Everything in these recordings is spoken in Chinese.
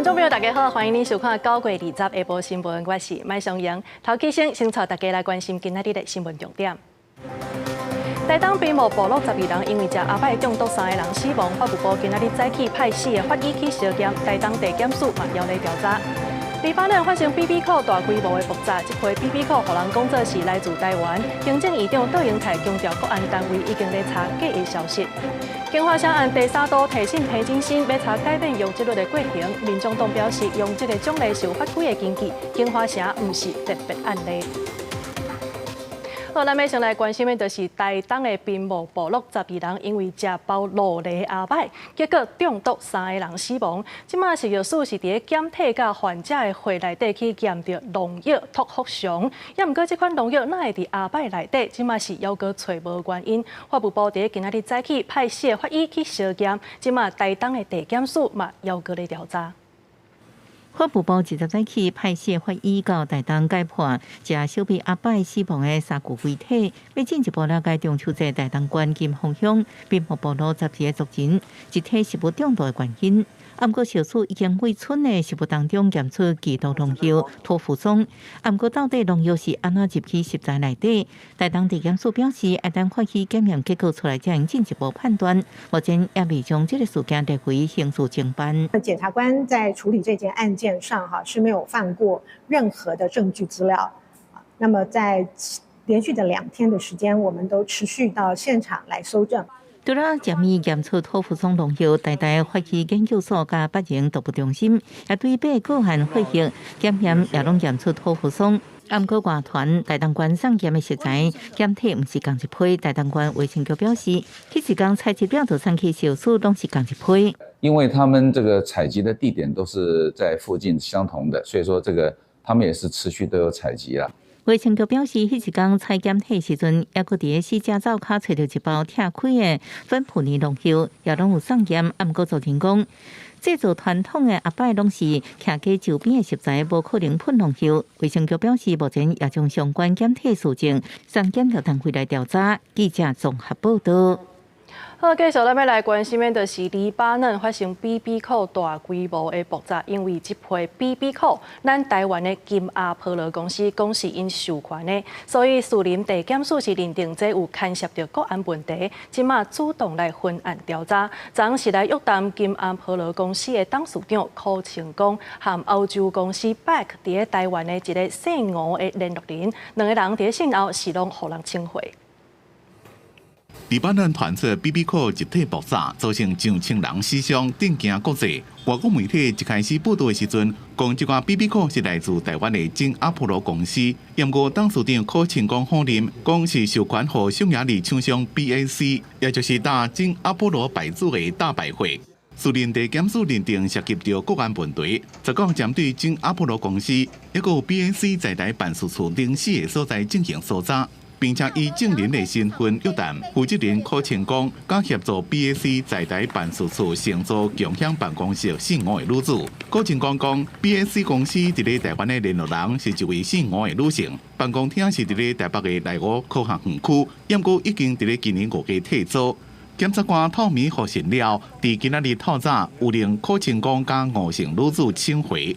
观众朋友，大家好，欢迎您收看9月20日下晡新闻，我是麦尚阳。头起先带大家来关心今仔日的新闻重点。台东屏幕部落12人因为食阿拜中毒3个人死亡，法务部今仔日早起派4个法医去小检，台东地检署嘛邀来调查。黎巴嫩发生 BB 扣大规模的爆炸，这回 BB 扣互人讲作是来自台湾。行政院长杜英泰强调，国安单位已经在查假的消息。金华城案第3度提审裴金新要查改变用积率的过程，民众党表示用这个奖励受法规的经济，金华城不是特别案例。好，咱要先来关心的就是台东的屏幕部落12人因为食包落梨阿拜，结果中毒3个人死亡。即马是药师是伫咧检体甲患者的血内底去验到农药托福松，也毋过这款农药哪会伫阿拜内底？即马是犹阁找无原因。法务部伫咧今仔日早起派4个法医去小检，即马台东的地检署嘛犹阁咧调查。法务部20早起派4个法医到台东解剖食小比阿拜死亡的3具遗体，要进一步了解中秋节台东县金峰乡屏幕部落12个族人一体食物中毒的原因。不过，小处已经为村的食物当中验出剧毒农药托福松。不过，到底农药是安怎入去食材内底？台东地检署表示，一旦法医检验结果出来，才能进一步判断。目前也未将这个事件列为刑事侦办。检察官在处理这件案件上，是没有放过任何的证据资料。那么，在连续的2天的时间，我们都持续到现场来搜证。除了检验出托福松农药，台大法医研究所甲北营毒物中心也对8个案血液检验也拢验出托福松。不过外团台东县送检的食材检体不是同一批，台东县卫生局表示，迄时间采集了就送去小处拢是同一批。因为他们这个采集的地点都是在附近相同的，所以说这个他们也是持续都有采集啦。卫生局表示，迄时间采检体时阵，也搁伫咧死者灶骹找到一包拆开的芬普尼农药，也拢有送检。不过，昨天讲，制作传统的阿拜拢是徛喺周边的食材，无可能喷农药。卫生局表示，目前也将相关检体事情送检调单位来调查。记者综合报道。好，继续咱要来关心的，就是黎巴嫩发生 BB 扣大规模的爆炸，因为这批 BB 扣，咱台湾的金阿波罗公司讲是因授权的，所以士林地检署是认定这有牵涉到国安问题，即马主动来分案调查。昨是来约谈金阿波罗公司的董事长柯清光和欧洲公司 Back 伫咧台湾的一个姓吴的联络人，2个人伫咧信后是拢互人请回。黎巴嫩传出 BB 扣集体爆炸，造成上千人死伤，震惊国际。外国媒体一开始报道的时阵，讲这款 BB 扣是来自台湾的金阿波罗公司，不过董事长柯清光否认，讲是授权予匈牙利厂商 BAC， 也就是打金阿波罗牌子的大百货。士林地检署认定涉及到国安问题，就讲针对金阿波罗公司，还有 BAC 在台办事处等4个所在进行搜查。并且以证人的身份约谈负责人柯清光，甲协助 BAC 在台办事处承租共享办公室姓吴的女子。柯清光讲 ，BAC 公司伫咧台湾的联络人是一位姓吴的女性，办公厅是伫咧台北的内湖科学园区，不过已经伫咧今年5月退租。检察官透明核实了，伫今仔日透早有令柯清光甲吴姓女子请回。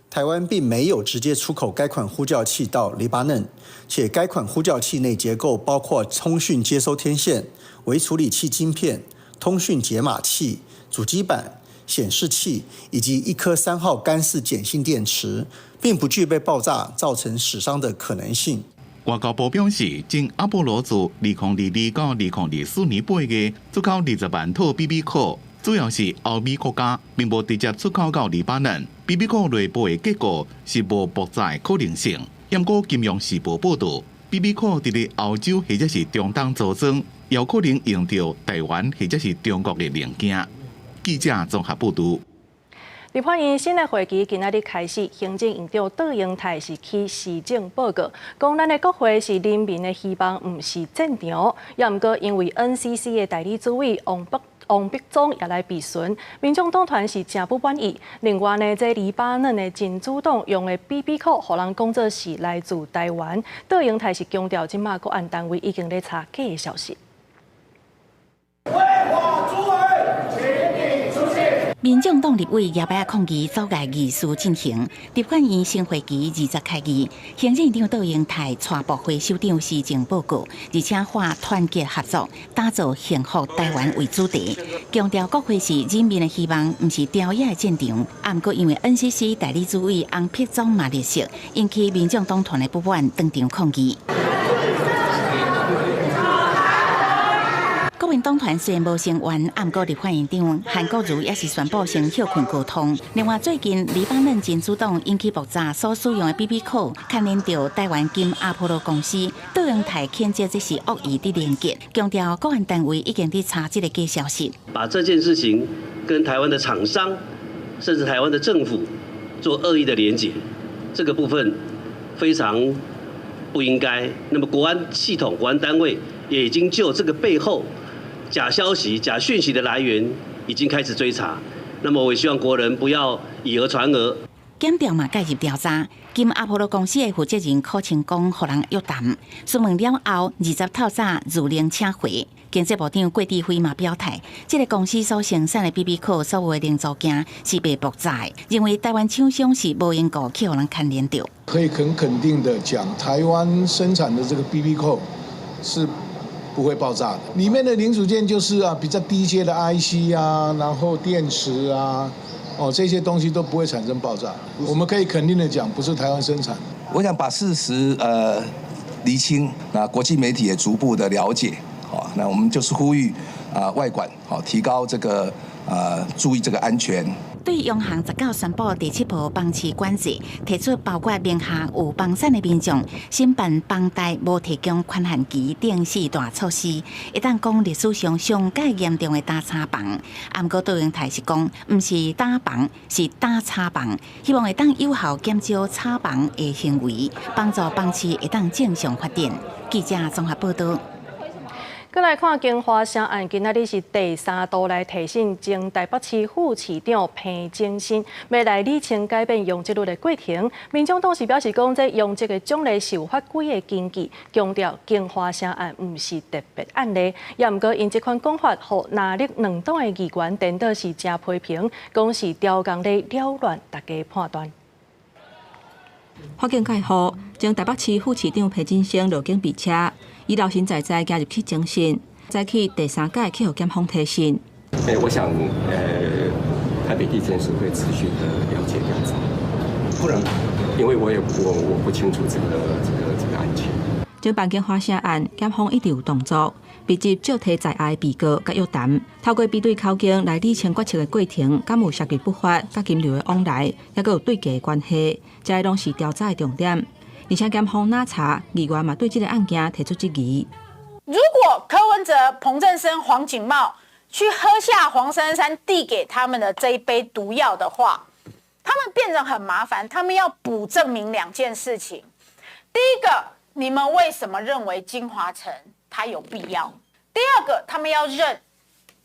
台湾并没有直接出口该款呼叫器到黎巴嫩，且该款呼叫器内结构包括通讯接收天线、微处理器晶片、通讯解码器、主机板、显示器以及一颗3号干式碱性电池，并不具备爆炸造成死伤的可能性。外交部表示，经阿波罗自2022到2024年8月出口20万套 BB 扣。主要是欧美国家，并无直接出口到黎巴嫩。BB 扣内部的结果是无爆炸的可能性。不过，金融时报报道 ，BB 扣伫咧欧洲或者是中东组装，也有可能用到台湾或者是中国的零件。记者综合报道。立法院新的会期今仔日开始，行政院长杜英泰是去施政报告，讲咱的国会是人民的希望，唔是战场。也毋过因为 NCC 的代理主委王必忠也来比询，民众党团是真不满意。另外呢，这黎巴嫩的真主党用的 BB 扣，互人讲作是来自台湾。杜英泰是强调，即马国安单位已经在查假的消息。民众党立委亚伯抗议阻碍议事进行，立法院新会期20开议，行政长杜英泰带部会首长施政报告，而且化团结合作，打造幸福台湾为主题，强调国会是人民的希望，不是朝野的战场。啊，不过因为 NCC 代理主委洪碧忠嘛列席，引起民众党团的不满，当场抗议。国民党团虽然无成员，啊，不过立法院长韩国瑜也是宣布先休困沟通。另外，最近黎巴嫩真主党引起爆炸所使用的 BB 扣，牵连到台湾金阿波罗公司，杜英泰谴责这是恶意的连结，强调国安单位已经在查这个假消息。把这件事情跟台湾的厂商，甚至台湾的政府做恶意的连结，这个部分非常不应该。那么，国安系统、国安单位也已经就这个背后假消息、假讯息的来源已经开始追查，那么我也希望国人不要以讹传讹。检调嘛介入调查，金阿波罗公司的负责人柯清光互人约谈，询问了后，20透早如令请回。经济部长郭志辉嘛表态，这个公司所生产的 BB 扣所有的零组件是被爆炸的，认为台湾厂商是无缘故去互人牵连到。可以很肯定的讲，台湾生产的这个 BB 扣是不会爆炸的，里面的零组件就是比较低阶的 IC 啊，然后电池啊，这些东西都不会产生爆炸。我们可以肯定的讲，不是台湾生产。我想把事实厘清，那国际媒体也逐步的了解，那我们就是呼吁外管提高这个注意这个安全。对央行19宣布第7波房市管制，提出包括名下有房产的民众，申办房贷无提供宽限期等4大措施，一旦讲历史上上界严重的打炒房。啊，不过杜英泰是讲，不是打房，是打炒房，希望会当有效减少炒房的行为，帮助房市会当正常发展。记者综合报道。再来看金华城案，今仔日是第3度来提审前台北市副市长彭正新，要来理清改变用职率的过程。民众党是表示讲，这用职的奖励是有法规的根据，强调金华城案不是特别案例。也毋过因这款讲法，互拿力两党的议员颠倒是真批评，讲是调工咧扰乱大家判断。法警介入，将台北市副市长彭正新落警备车，以老实在在加入去侦讯，再去第3届去互检方提讯。我想台北地检署会持续的了解调查，不然，因为我不清楚这个案件。侦办金华城案，检方一直有动作，笔迹借题在案被告甲约谈，透过比对口径来理清决策的过程，敢有涉及不法、甲金流的往来，也有对价的关系，这些拢是调查的重点。而且检方拿查，议员嘛对这个案件提出质疑。如果柯文哲、彭正生、黄景茂去喝下黄珊珊递给他们的这一杯毒药的话，他们变得很麻烦，他们要补证明2件事情。第一个，你们为什么认为金华城它有必要？第二个，他们要认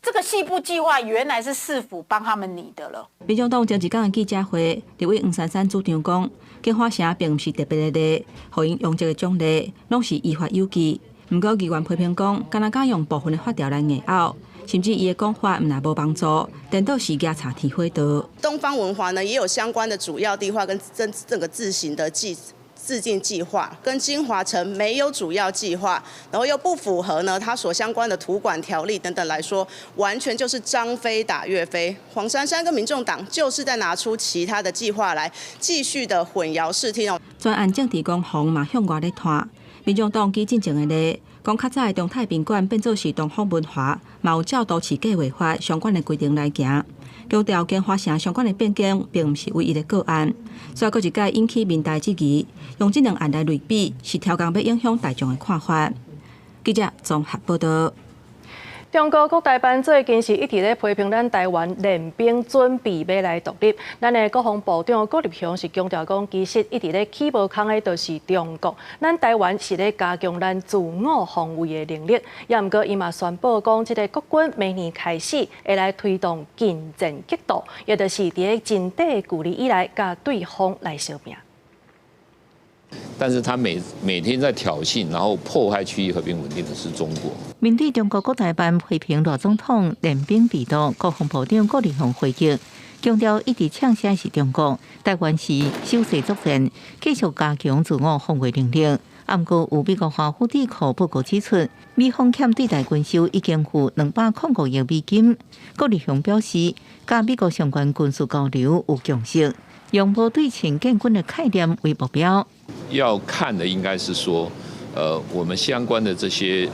这个细部计划原来是市府帮他们拟的了。民众党前一天的记者会，立委黄珊珊主张讲，金华城并不是特别的例，互因用这个奖励，拢是依法有据。不过，议员批评讲，敢若敢用部分的法条来硬拗，甚至伊的讲法唔但无帮助，颠倒是压茶提灰道。东方文华呢也有相关的主要计划跟整个自行的自进计划，跟金华城没有主要计划，然后又不符合呢它所相关的土管条例等等来说，完全就是张飞打岳飞。黄珊珊跟民众党就是在拿出其他的计划来继续的混淆视听哦。专案政治攻防嘛向外咧拖，民众党基进前的例，讲较早的中泰宾馆变做是东方文华，嘛有照都市计划法相关的规定来行。强调金华城相关的变更并不是唯一的个案，所以搁一届引起民代质疑，用这2案来类比，是挑工要影响大众的看法。记者综合报道。中国国台办最近是一直咧批评咱台湾练兵准备要来独立。咱的国防部长郭立雄是强调讲，其实一直咧起无空的，就是中国。咱台湾是咧加强咱自我防卫的能力。也毋过，伊嘛宣布讲，这个国军明年开始会来推动近战激斗，也就是伫咧真短距离以来，甲对方来相拼。但是他每天在挑衅，然后破坏区域和平稳定的是中国。面对中国国台办批评罗总统练兵被动，国防部长郭立雄回击，强调一直呛声是中国，台湾是守势作战，继续加强自我防卫能力。不过，有美国华府智库报告指出，美方欠对台军售已经付205亿美金。郭立雄表示，甲美国相关军事交流有共识，用无对称建军的概念为目标。要看的应该是说，我们相关的这些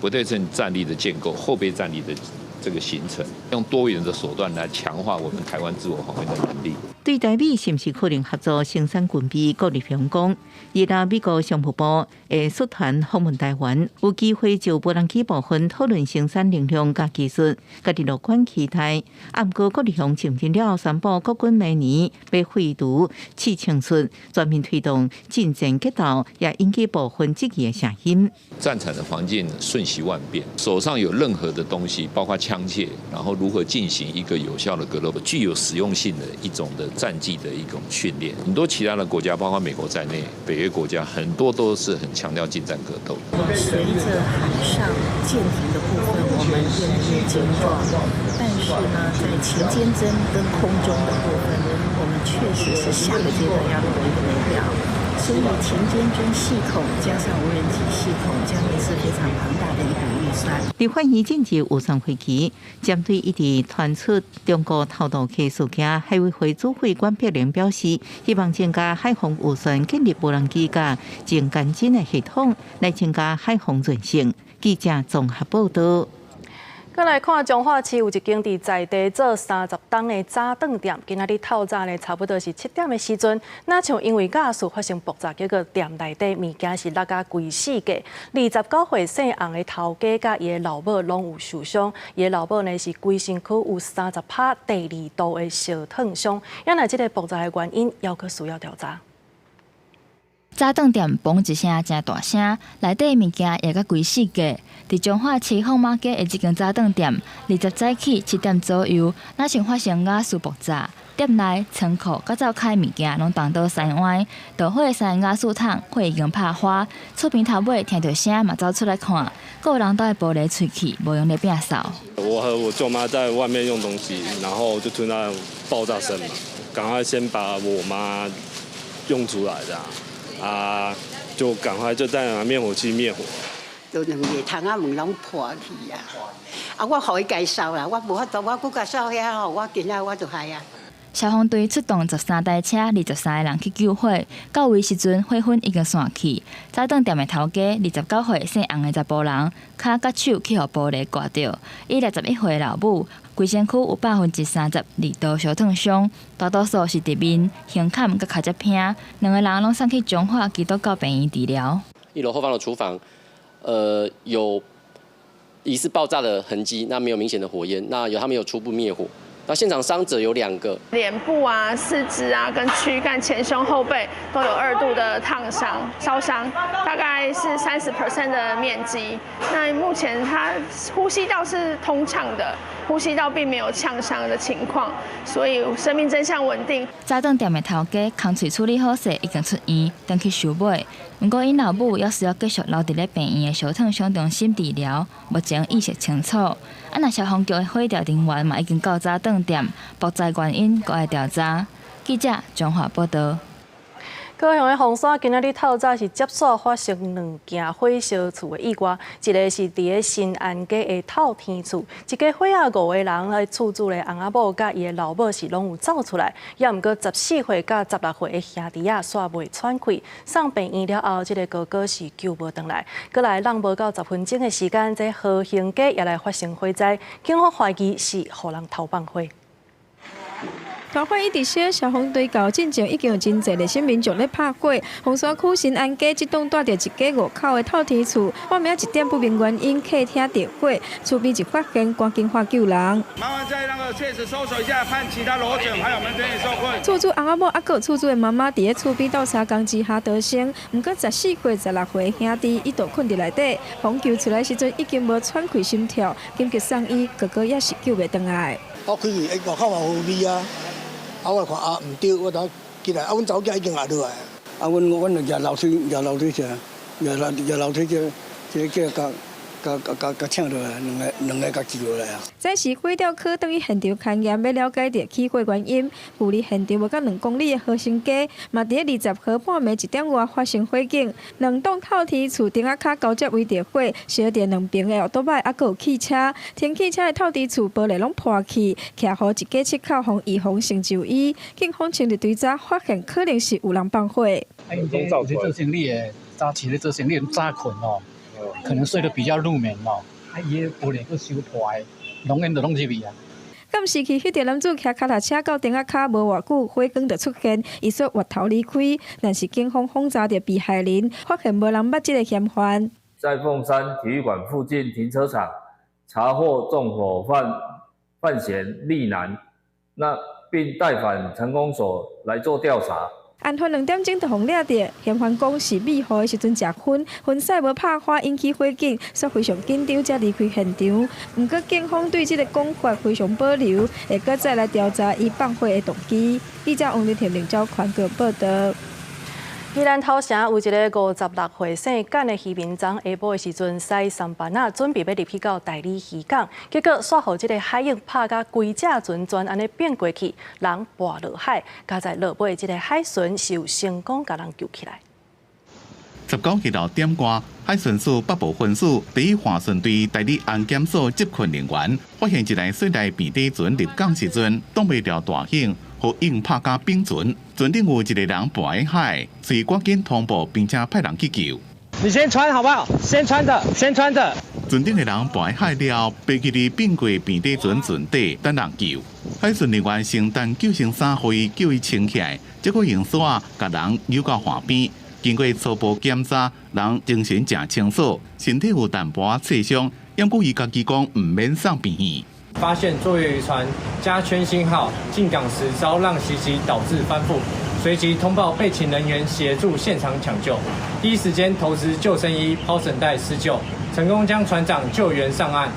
不对称战力的建构、后备战力的这个形成，用多元的手段来强化我们台湾自我防卫的能力。对台美是不是可能合作生产军备？郭立雄讲，伊拉美国商务部会率团访问台湾，有机会就无人机部分讨论生产能力甲技术，家己乐观期待。不过，郭立雄澄清了，宣布国军明年要废除刺青术，全面推动进前结道，也引起部分质疑的声音。战场的环境瞬息万变，手上有任何的东西，包括枪械，然后如何进行一个有效的格斗，具有实用性的一种的战技的一种训练。很多其他的国家，包括美国在内，北约国家很多都是很强调近战格斗。随着海上舰艇的部分，我们越来越精壮，但是呢，在勤监侦跟空中的部分，我们确实是下个阶段要努力的目标。所以勤监侦系统加上无人机系统，将会是非常庞大的一笔预算。立法院政治预算会期，针对一直传出中国偷渡客事件，海委会主委关碧玲表示，希望增加海防预算，建立无人机甲更干净的系统，来增加海防韧性。记者综合报道。再来看彰化市有一间在地做30档的早顿店，今仔日透早呢，差不多是7点的时阵，那像因为驾驶发生爆炸，结果店内底物件是落甲规死架。29岁姓洪的头家甲伊的老母拢有受伤，伊的老母呢是规身躯有30拍第2度的烧烫伤，因为这个爆炸的原因还佫需要调查。早顿店嘣一声真大声，内底物件也甲规死架。伫彰化市凤马街的这间早顿店，20早起7点左右，那像发生瓦斯爆炸，店内仓库甲灶开物件拢动到山歪，导火线瓦斯桶火已经拍花，厝边头尾听到声嘛走出来看，个人都玻璃吹气，无用力变扫。我和我舅妈在外面用东西，然后就听到爆炸声嘛，赶快先把我妈用出来的。就赶快就再拿灭火器灭火。就2个窗仔门拢破去啊！我互伊介绍啦，我无法度，我搁介绍遐吼，我今仔我就害啊。消防队出动13台车，23个人去救火。到位时阵，火粉已经散去。早顿店的头家29岁姓洪的查甫人，脚甲手去互玻璃刮着。伊61岁老母，规身躯有32%度烧烫伤，大多数是伫面、胸坎甲脚趾拼。2个人拢送去彰化基督教病院治疗。1楼后方的厨房，有疑似爆炸的痕迹，那没有明显的火焰，他们有初步灭火。那现场伤者有2个，脸部啊、四肢啊、跟躯干、前胸、后背都有2度的烫伤、烧伤，大概是30% 的面积。那目前他呼吸道是通畅的，呼吸道并没有呛伤的情况，所以生命真相稳定。早顿店的头家空喙处理好势，已经出院，登去收尾。不过，因老母也需要继续留伫咧病院的烧烫伤中心治疗，目前意识清楚。那消防局的火调人员嘛已经到早顿店，爆炸原因搁爱调查。记者彰化报道。高雄的凤山今仔日透早是接续发生2件火烧厝的意外，一个是伫个新安街的透天厝，一个火5个人的厝主的翁仔某甲伊的老母是拢有走出来，也毋过14岁甲16岁的兄弟仔煞未喘气，送病院了后，这个哥哥是救无回来。过来让无到10分钟的时间，这和兴街也来发生火灾，警方怀疑是互人偷放火。大火一直烧，消防队到进前已经有真侪的新民众咧拍火。凤山区新安街这栋带着一家5口的透天厝，晚暝1点不明原因，客厅着火，厝边一发现，赶紧化救人。麻烦在那个确实搜索一下，看其他楼层还有门前也受困。厝主翁仔某还有厝主的妈妈伫咧厝边倒茶工之下得生，毋过14岁、16岁兄弟伊都困伫内底，防救出来时阵已经无喘气心跳，紧急送医，哥哥也是救袂回来。我开门，外口嘛有味啊。我看唔对，我就起来，阮查某囝已经下落来，啊，阮就举楼梯起来，举楼梯叫抢落来，两个甲救落来啊！这时火调科等于现场勘验，要了解到起火原因。距离现场无到2公里的和兴街，嘛伫20号半暝1点外发生火警，2栋透天厝顶仔卡交接为着火，烧着2边的奥多摆，还佫有汽车。停汽车的透天厝玻璃拢破去，徛好一家7口防预防性就医。警方清理追查，发现可能是有人放火。因这做生意的，早起咧做生意早困哦。可能睡得比较入眠咯，伊个玻璃佫烧破的，浓烟就拢入去啊。监视器迄个男子骑脚踏车到顶仔卡无偌久，火光就出现，伊说越头离开，但是警方轰查着被害人，发现无人捌这个嫌犯。在凤山体育馆附近停车场查获纵火犯嫌力男，并带返成功所来做调查。案发2点钟就互抓着，嫌犯讲是密户的时阵食薰，薰屎无拍花引起火警，所以非常紧张才离开现场。不过警方对这个讲法非常保留，会搁再来调查伊放火的动机。记者王丽婷、林昭宽个报道。宜兰头城有一个56岁姓简的渔民长，下晡的时阵驶上班准备要入去到大理渔港，结果煞互这个海涌拍甲规只船全安尼变过去，人跋落海。加在落尾，这个海巡是有成功甲人救起来。19日点歌，海巡署北部分署第一划船队大理安检所执勤人员发现一台水内便底船入港时阵，挡袂了大涌。互硬拍甲冰船，船顶有一个人跋在海，所以赶紧通报并且派人去救。你先穿好不好？先穿着。船顶的人跋在海了，飞去伫变过便底船船底等人救。海巡人员先等救生衫，互伊救伊撑起来，结果用绳甲人游到岸边。经过初步检查，人精神正清楚，身体有淡薄刺伤，因故伊家己讲唔免送病院。发现作业渔船加圈星号进港时遭浪袭击，导致翻覆，随即通报备勤人员协助现场抢救，第一时间投掷救生衣、抛绳带施救，成功将船长救援上岸。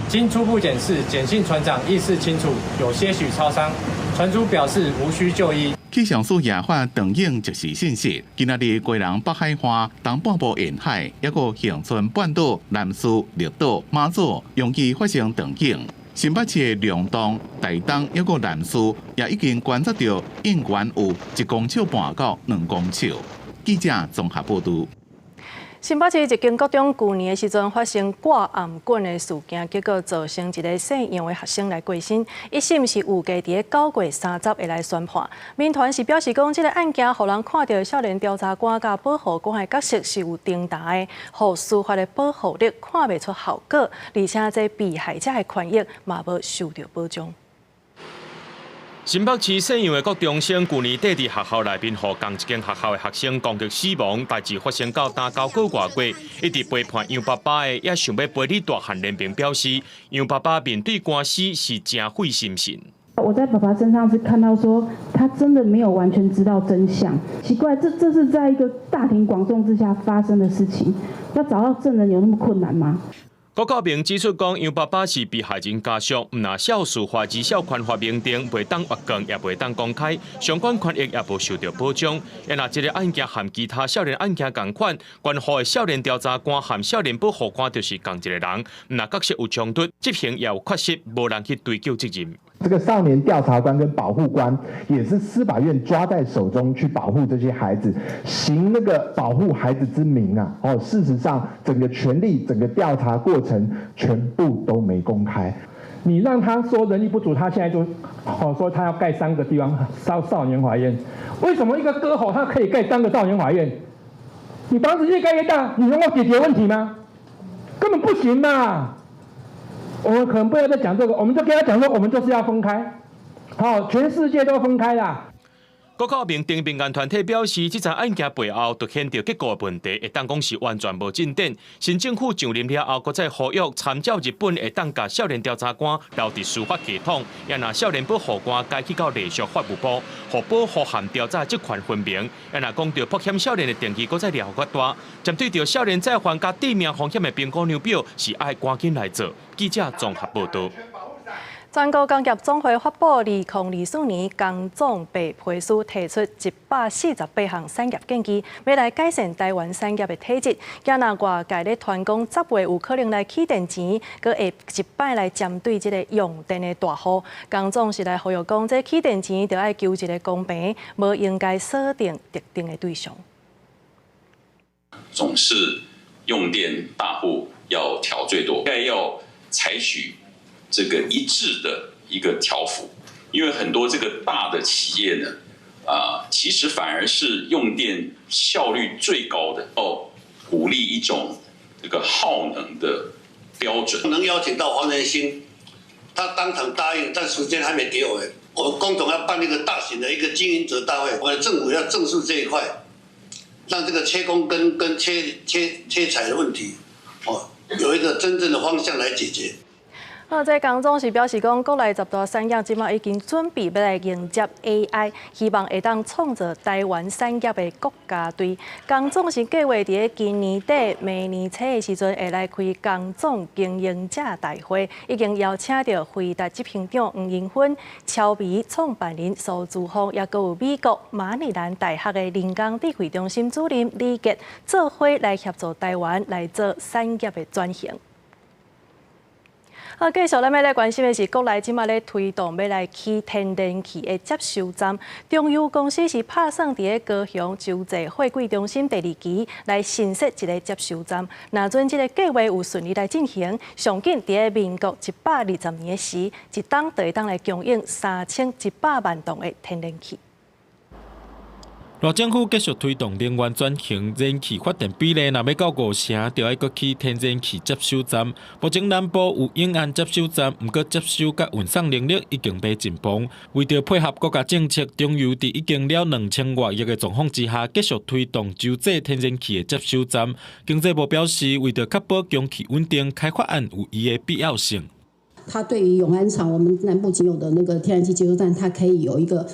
经初步检视，简姓船长意识清楚，有些许超伤，船主表示无需就医。气象署夜发长影即时信息，今仔日贵人北海花、东半部沿海，还有恒春半岛、南屿、绿岛、马祖，容易发生长影。新北市的梁东、大东，还有南屿，也已经观测到应源有1公尺半到2公尺。记者综合报道。新北市一间高中去年的时阵发生挂暗棍的事件，结果造成一个姓杨的学生来过身。一审是预计伫9月30日来宣判。民团是表示讲，这个案件互人看到少年调查官甲保护官的角色是有重大的，互司法的保护力看袂出效果，而且这被害者的权益嘛无受到保障。新北市姓杨的高中生去年底伫学校内面，互同一间学校的学生攻击死亡，代志发生到打9个外月，一直陪伴杨爸爸的，也想要陪你大汉联名表示，杨爸爸面对官司是真费心神。我在爸爸身上是看到说，他真的没有完全知道真相。奇怪，这是在一个大庭广众之下发生的事情，要找到证人有那么困难吗？高告明指出，讲杨爸爸是被害人家属，唔拿少数法治少权法明定，袂当挖讲，也袂当公开，相关权益也无受到保障。因若这个案件和其他少年案件同款，关乎的少年调查官和少年保护官就是同一个人，唔拿角色有冲突，执行也有缺失，无人去追究责任。这个少年调查官跟保护官也是司法院抓在手中去保护这些孩子，行那个保护孩子之名啊！事实上整个权利、整个调查过程全部都没公开。你让他说人力不足，他现在就说他要盖3个地方少年法院，为什么一个歌喉他可以盖3个少年法院？你房子越盖越大，你能够解决问题吗？根本不行嘛！我们可能不要再讲这个，我们就跟他讲说，我们就是要分开，全世界都分开啦。高考明定民间团体表示，这场案件背后凸显到结果的问题，会当讲是完全无进展。新政府上任了后，搁再呼吁参照日本，会当甲少年调查官留伫司法系统，也拿少年保护官改去到隶属法务部，互保护和调查职权分明。也拿讲到迫险少年的定义，搁再聊较大。针对到少年再犯加致命风险的评估量表，是爱赶紧来做。记者综合报道。全国工业总会发布2024年工总白皮书，提出148项产业建议，要来改善台湾产业的体质。今若外界咧传讲10月有可能来起电钱，佮会一摆来针对这个用电的大户。工总是来呼吁讲，这起电钱就要求一个公平，无应该锁定特定的对象。总是用电大户要调最多，应该要采取这个一致的一个调幅，因为很多这个大的企业呢，其实反而是用电效率最高的，鼓励一种这个耗能的标准。能邀请到黄仁兴，他当场答应，但时间还没给我。我工总要办一个大型的一个经营者大会，我的政府要正视这一块，让这个切工跟切采的问题，有一个真正的方向来解决。这工总是表示讲，国内10大产业即马已经准备要来迎接 AI， 希望会当创造台湾产业的国家队。工总是计划伫今年底、明年初的时阵，会来开工总经营者大会，已经邀请到惠达执行长黄英芬、超微创办人苏志峰，也佮有美国马里兰大学的人工智慧中心主任李杰，做伙来协助台湾来做产业的转型。继续咱要来关心的是，国内即马咧推动要来起天然气的接收站。中油公司是打算伫个高雄洲际货柜中心第2期来新设一个接收站。若准这个计划有顺利来进行，上紧伫个民国120年时，一档就会当来供应3100万吨的天然气。若政府继续推动能源转型，燃气发电比例若要到50%，就要搁起天然气接收站。目前南部有永安接收站，不过接收甲运送能力已经被紧绷。为着配合国家政策，中油伫已经了2000多亿的状况之下，继续推动洲际天然气的接收站。经济部表示，为着确保供气稳定，开发案有伊的必要性。它对于永安厂我们南部仅有的那个天然气接收站，它可以有一个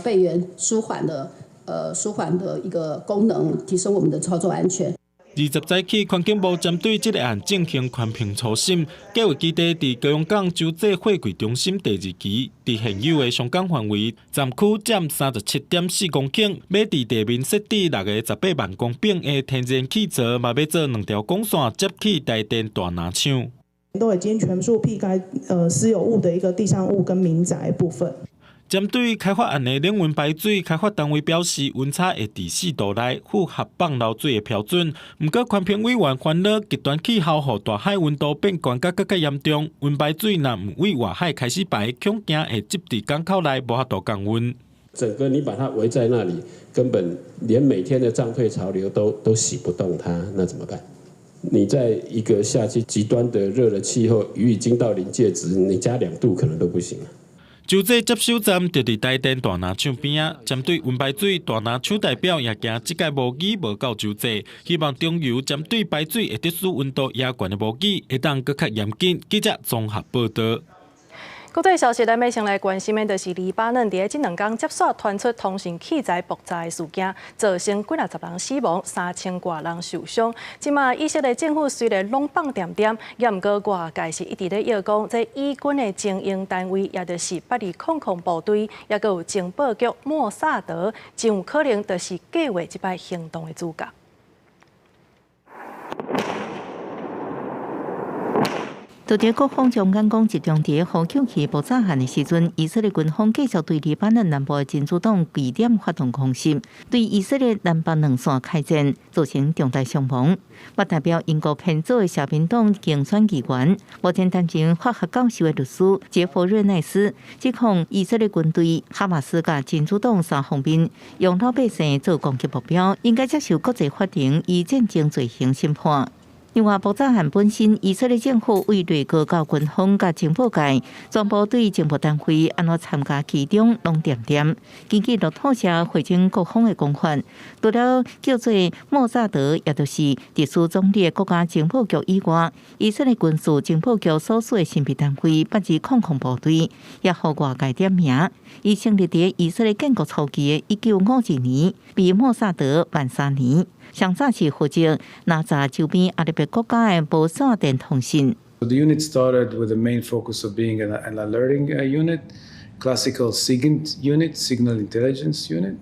备援舒缓的一个功能，提升我们的操作安全。20载起，环境部针对这个案进行全凭初心，计划基地伫高雄港洲际货柜中心第2期，伫现有的上港范围，站区占37.4公顷，要伫地面设置6个18万公吨的天然气槽，嘛要做2条管线接起台电大南厂。都已经全数避开私有物的一个地上物跟民宅部分。针对开发案的冷温排水，开发单位表示温差会伫4度内符合放流水的标准。不过，环评委员烦恼极端气候和大海温度变悬甲更加严重，温排水若唔为外海开始排，恐惊会积伫港口内，无法度降温。整个你把它围在那里，根本连每天的涨退潮流都洗不动它，那怎么办？你在一个夏季极端的热的气候，雨已经到临界值，你加2度可能都不行了。洲际接收站就伫台电大南厂边啊，针对温排水，大南厂代表也惊即届模拟无够洲际，希望中油针对排水会特殊温度也悬的模拟，会当更较严谨。记者综合报道。国际消息，咱要先来关心的就是黎巴嫩伫这2天接续传出通讯器材爆炸的事件，造成几60人死亡，3000多人受伤。即马以色列政府虽然拢放点点，也毋过外界是一直咧要讲，这以军的精英单位，也就是8200部队，也佮有情报局莫萨德，真有可能就是计划这摆行动的主角。就伫国防长眼光集中伫呼吸器爆炸案的时阵，以色列军方继续对黎巴嫩南部的真主党据点发动空袭，对以色列南北2线开战，造成重大伤亡。我代表英国偏左的社民党竞选议员，目前担任法学教授的律师杰弗瑞奈斯指控以色列军队、哈马斯甲真主党3方面用老百姓做攻击目标，应该接受国际法庭以战争罪行审判。另外，爆炸案本身，以色列政府为了高教军方甲情报界，全部对情报单位安怎参加其中拢点点。根据路透社回应各方的讲法，除了叫做莫萨德，也就是特殊总理的国家情报局以外，以色列军事情报局所属的神秘单位8200部队，也互外界点名。伊成立伫以色列建国初期的1952年，比莫萨德晚3年。上早是负责拿查周边阿拉伯国家的无线电通讯。The unit started with the main focus of being an alerting unit, classical SIGINT unit, signal intelligence unit,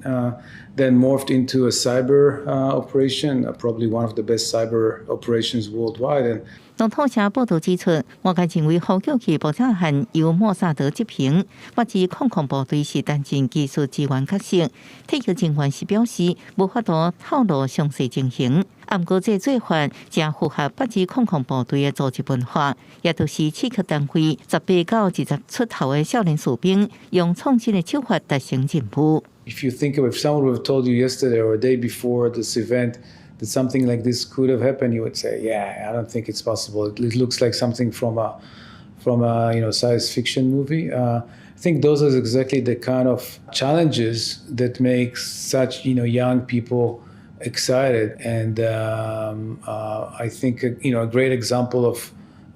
then morphed into a cyber operation, probably one of the best cyber operations worldwide. And 路透社报道指出，外界认为呼叫器爆炸案由莫萨德执行，或指空控部队是担任技术支援角色。退役警员是表示无法度透露详细情形。不过，这做法正符合不指空控部队的组织文化，也就是刺激单位18到20出头的少年士兵用创新的手法达成任务。If you think of if someone would have told you yesterday or a day before this event that something like this could have happened, you would say, "Yeah, I don't think it's possible. It looks like something from a science fiction movie." I think those are exactly the kind of challenges that make such young people excited, and I think a great example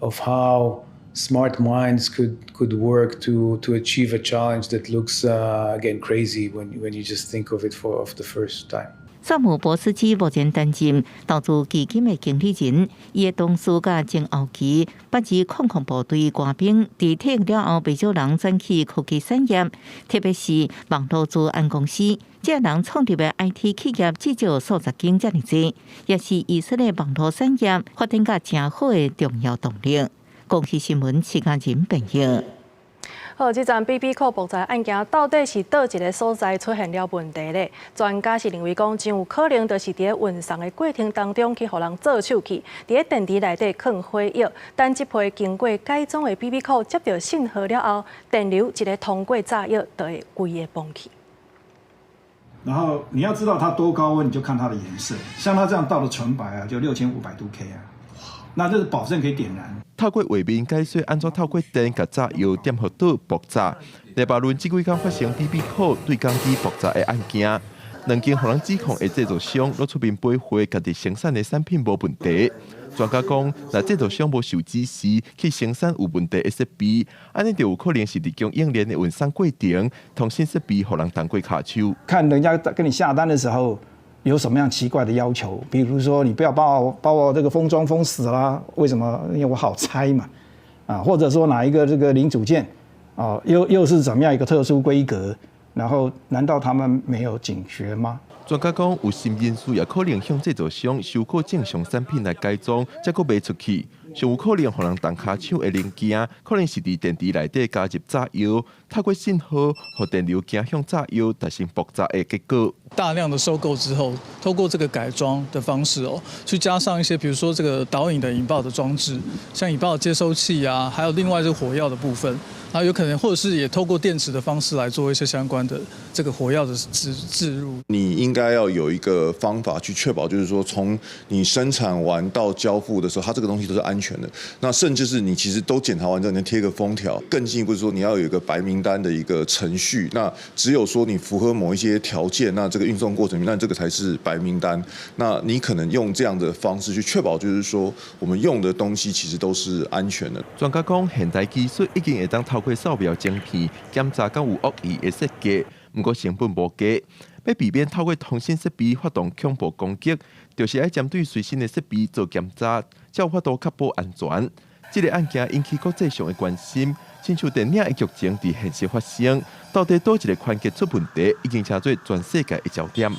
of how smart minds could work to achieve a challenge that looks again crazy when you just think of it of the first time. 萨姆博斯基目前担任投资基金的经理人，伊的同事甲前后期不止空控部队官兵，在退役了后，不少人转去科技产业，特别是网络资安公司。这人创立的 IT 企业至少数10间这么多，也是以色列网络产业发展较正好的重要动力。公视新闻时间人朋友。好，这站 BB 扣爆炸案件到底是倒一个所在出现了问题呢？专家是认为讲，真有可能就是伫运送的过程当中去互人做手去，伫电池内底放火药，但这批经过改装的 BB 扣接到信号了后，电流一个通过炸药，就会规个崩去。然后你要知道它多高温，你就看它的颜色，像它这样到了纯白啊，就6500度 K 啊，那这是保证可以点燃。透过画面解说安怎透过电甲炸药点火倒爆炸。黎巴嫩这几天发生 BB 扣对讲机爆炸的案件，两间互人指控的制造商攞出面背回家己生产的产品无问题。专家讲，若制造商无受指示去生产有问题的设备，安尼就有可能是伫供应链的运送过程，通信设备互人当过卡手。看人家跟你下单的时候。有什么样奇怪的要求？比如说，你不要把我这个封装封死啦，为什么？因为我好拆嘛，或者说哪一个这个零组件，又是怎么样一个特殊规格？然后，难道他们没有警觉吗？专家讲，有心因素也可能向制造商收购正常产品来改装，再搁卖出去。上有可能互人动骹手的零件，可能是伫电池内底加入炸药，透过信号和电流镜向炸药达成爆炸的结果。大量的收购之后，透过这个改装的方式去加上一些，比如说这个导引的引爆的装置，像引爆接收器啊，还有另外这个火药的部分，然后有可能或者是也透过电池的方式来做一些相关的这个火药的置入。你应该要有一个方法去确保，就是说从你生产完到交付的时候，它这个东西都是安全的。那甚至是你其实都检查完之后，你贴个封条。更进一步是说，你要有一个白名单的一个程序。那只有说你符合某一些条件，那这个运送过程，那这个才是白名单。那你可能用这样的方式去确保，就是说我们用的东西其实都是安全的。专家讲，现代技术已经会当透过扫描晶片检查敢有恶意的设计，不过成本无低。要避免透过通信设备发动恐怖攻击，就是要针对随身的设备做检查，才有法度确保安全。这个案件引起国际上的关心，亲像电影的剧情伫现实发生，到底倒一个环节出问题，已经成做全世界的焦点。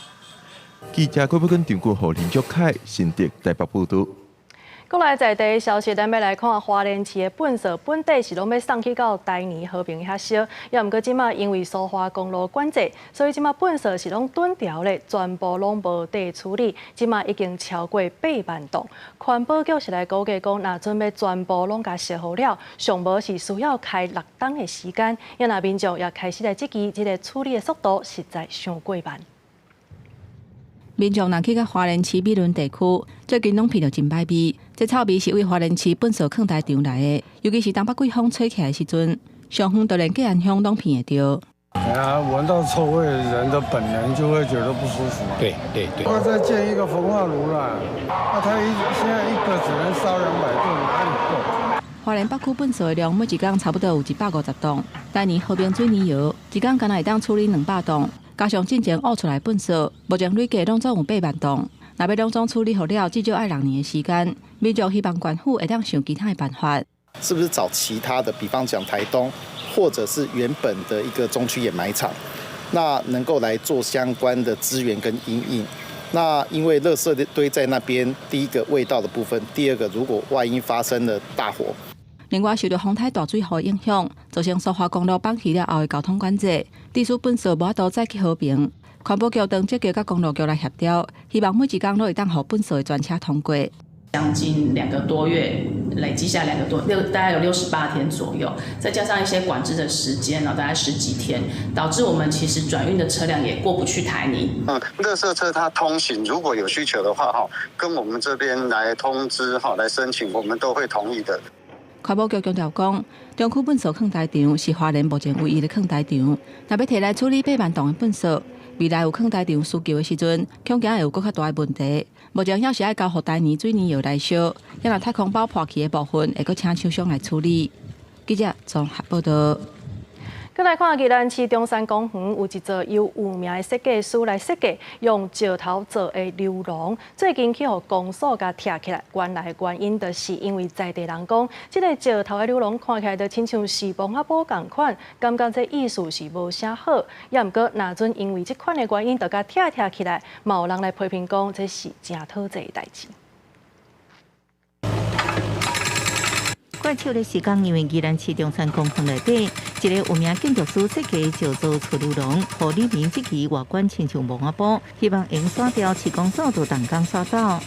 记者郭宝根、张君豪、林卓凯、新竹台北报道。国内在地消息，咱要来看花莲市的粪扫，本地是拢要送去到台泥和平遐烧，也毋过即马因为苏花公路管制，所以即马粪扫是拢断掉咧，全部拢无地处理。即马已经超过8万吨。环保局是来估计讲，若准备全部拢甲烧好了，上无是需要开6冬的时间，因那民众也开始来积极，即个处理的速度实在伤过慢。民众若去到花莲市美仑地区，最近拢闻到真歹味。这臭味是为花莲市粪扫坑台场来的，尤其是当北季风吹起来的时阵，上远就连隔岸乡拢闻得到。哎呀，闻到臭味，人的本能就会觉得不舒服啊。对。要再建一个焚化炉啦，那它现在一个只能烧200吨，哪里够？花莲北区粪扫的量每一天差不多有150吨，台泥和平水泥窑一天敢若会当处理200吨。加上进前挖出来粪扫，目前累计拢总有8万吨。若要拢总处理好了，至少要2年的时间。民众希望县府会当想其他的办法。是不是找其他的，比方讲台东，或者是原本的一个中区掩埋场，那能够来做相关的资源跟因应。那因为垃圾堆在那边，第一个味道的部分，第二个如果万一发生了大火。另外，受到风台大水雨影响，造成苏花公路放弃了后的交通管制，地处本社无法度再去和平。环保局等积极甲公路局来协调，希望每一天都会当互本社的专车通过。将近2个多月，累积下大概有68天左右，再加上一些管制的时间，大概10几天，导致我们其实转运的车辆也过不去台泥。垃圾车它通行，如果有需求的话，跟我们这边来通知，来申请，我们都会同意的。环保局强调讲，中区粪扫坑台场是花莲目前唯一的坑台场，若要摕来处理8万吨的粪扫，未来有坑台场需求的时阵，恐惊会有更较大的问题。目前还是要交互台泥水泥药来烧，也若太空包破去的部分，会搁请厂商来处理。记者综合报道。再来看，宜兰市中山公园有一座由有名的设计师来设计，用石头做的流廊，最近去互公所甲拆起来。原来的原因就是因为在地人讲，这个石头的流廊看起来就亲像是蒙阿波同款，感觉这意思是无啥好。也毋过，若准因为这款的原因，就甲拆起来，嘛有人来批评讲，这是真讨债的代志。怪手的时间，因为宜兰市中山公园内底，一个有名建筑师设计石造出流廊，互里面这期外观亲像蒙阿波，希望用刷掉市公所就动工刷走。我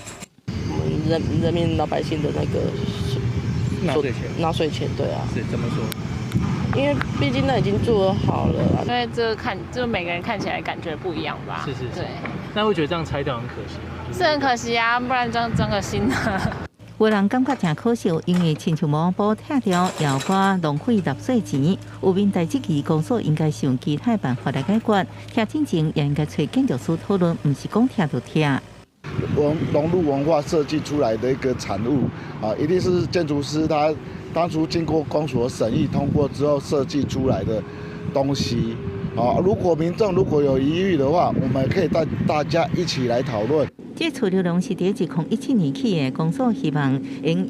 们人民老百姓的那个纳税钱，对啊。是怎么说？因为毕竟那已经做好了啊。因为就每个人看起来感觉不一样吧。是。对。那会觉得这样拆掉很可惜吗？是很可惜啊，不然装个新的。有人感觉真可惜，因为亲像蒙阿波拆掉，也怕浪费纳税钱。有民代这期公所应该是用其他办法来解决，拆进前也应该找建筑师讨论，不是讲拆就拆。融入文化设计出来的一个产物啊，一定是建筑师他当初经过公所审议通过之后设计出来的东西啊。如果民众如果有疑虑的话，我们可以带大家一起来讨论。这处流廊是伫2017年起的，公所希望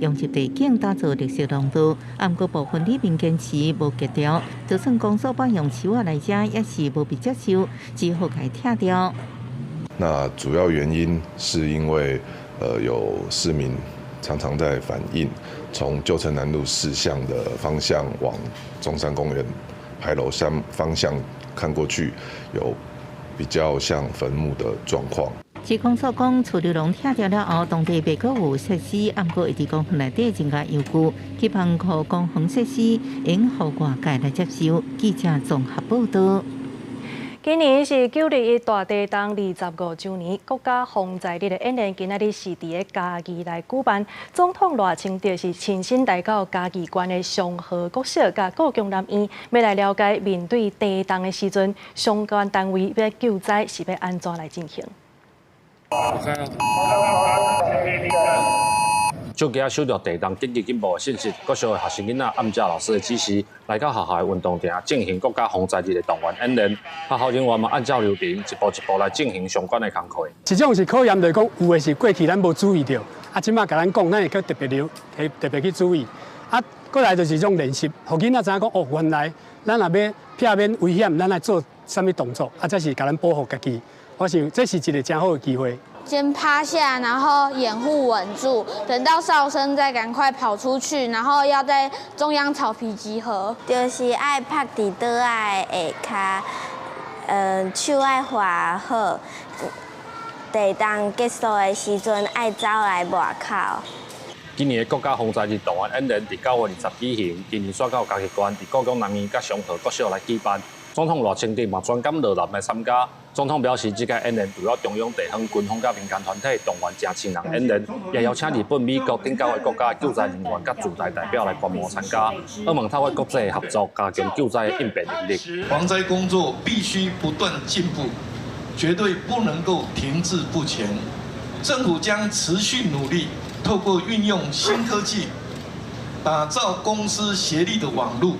用一地景打造绿色廊道，不过部分里面坚持无结条，就算公所把用树仔来遮，也是无被接受，只好给拆掉。那主要原因是因为有市民常常在反映，从旧城南路4巷的方向往中山公园牌楼方向看过去，有比较像坟墓的状况。市公所讲，厝流廊拆掉了后，当地未阁有设施，不过会伫公园内底增加优固，希望互公园设施用互外界来接受。记者综合报道。今年是921大地震25周年，国家防灾日的演练今仔日是伫个嘉义来举办。总统赖清德是亲身来到嘉义县的上河国小甲高雄南院，要来了解面对地震的时阵，相关单位要救灾是要安怎来进行。就今收到地震紧急警报的信息，各校的学生囡仔按照老师的指示，来到学校的运动场进行国家防灾日的动员演练。学校人员嘛按照流程一步一步来进行相关的工作。这种是考验，就是讲有的是过去咱无注意到，即马甲咱讲，咱会去特别去注意。过来就是种练习，互囡仔知影讲哦，原来咱若要避免危险，咱来做什么动作，这是甲咱保护家己。我想这是一个真好的机会。先趴下，然后掩护稳住，等到哨声再赶快跑出去，然后要在中央草皮集合。就是爱拍伫倒仔下骹，手爱画好。地震结束的时阵，爱走来外口。今年的国家防灾日动员演练伫9月20举行，今年选到嘉义县伫高雄南面甲上河国小来举办。总统赖清德嘛专感热南来参加。总统表示，这届演练除了中央地方军方甲民间团体动员正千人演练，也邀请日本、美国等9个国家救灾人员甲驻台代表来观摩参加。澳门透过国际合作，加强救灾的应变能力。防灾工作必须不断进步，绝对不能够停滞不前。政府将持续努力，透过运用新科技，打造公私协力的网路，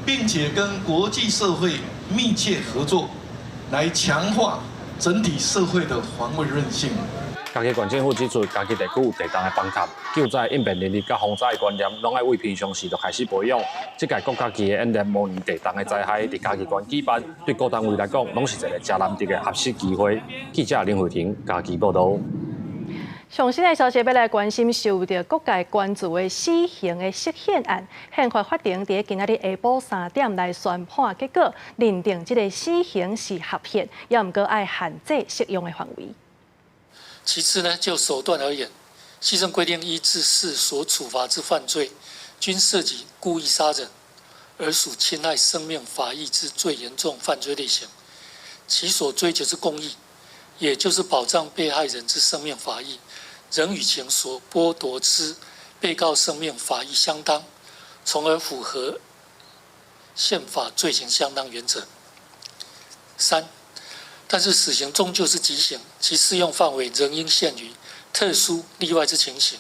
并且跟国际社会密切合作。来强化整体社会的防卫韧性。家己县政府指出，家己地区有地动的崩塌、救灾、应变能力甲防灾的观念，拢爱为平常时就开始培养。这届国家级的演练模拟地动的灾害，伫家己县举办，对各单位来讲，拢是一个真难得的合适机会。记者林慧婷家己报道。上新的消息要来关心受到各界关注的死刑的释宪案，宪法法庭伫今仔日下晡3点来宣判结果，认定这个死刑是合宪，也毋过爱限制适用的范围。其次呢，就手段而言，牺牲规定1至4所处罚之犯罪，均涉及故意杀人，而属侵害生命法益之最严重犯罪类型，其所追求之公义，也就是保障被害人之生命法益。人与情所剥夺之被告生命法益相当，从而符合宪法罪刑相当原则。3. 但是死刑终究是极刑，其适用范围仍应限于特殊例外之情形。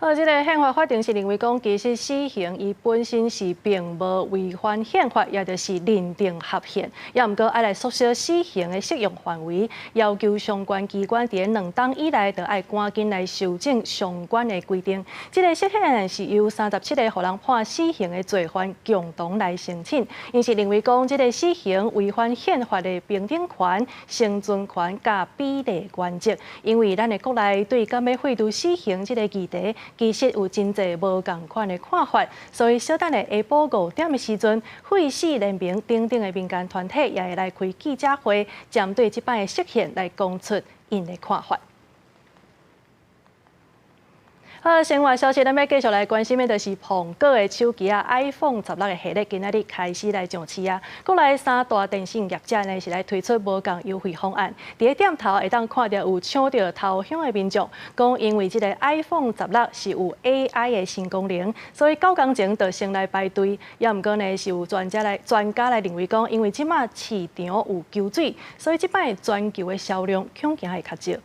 这个宪法法庭是认为讲，其实死刑伊本身是并无违反宪法，也就是认定合宪，也毋过爱来缩小死刑的适用范围，要求相关机关伫2档以内，就爱赶紧来修正相关的规定。这个释宪案是由37个互人判死刑的罪犯共同来申请，因是认为讲，这个死刑违反宪法的平等权、生存权甲比例原则，因为咱的国内对敢要废除死刑这个议题。其实有真侪无共款的看法，所以小等下晡5点的时阵，废死联盟等等的民间团体也会来开记者会，针对这摆的释宪来讲出因的看法。好，生活消息，咱要继续来关心的，就是苹果的手机啊 ，iPhone 16的系列今仔日开始来上市啊。国内3大电信业者呢是来推出无共优惠方案。伫店头会当看到有抢到头香的民众，讲因为这个 iPhone 16是有 AI 的新功能，所以9工前就先来排队。也毋过呢是有专家来认为讲，因为即马市场有求水，所以即摆全球的销量恐惊会较少。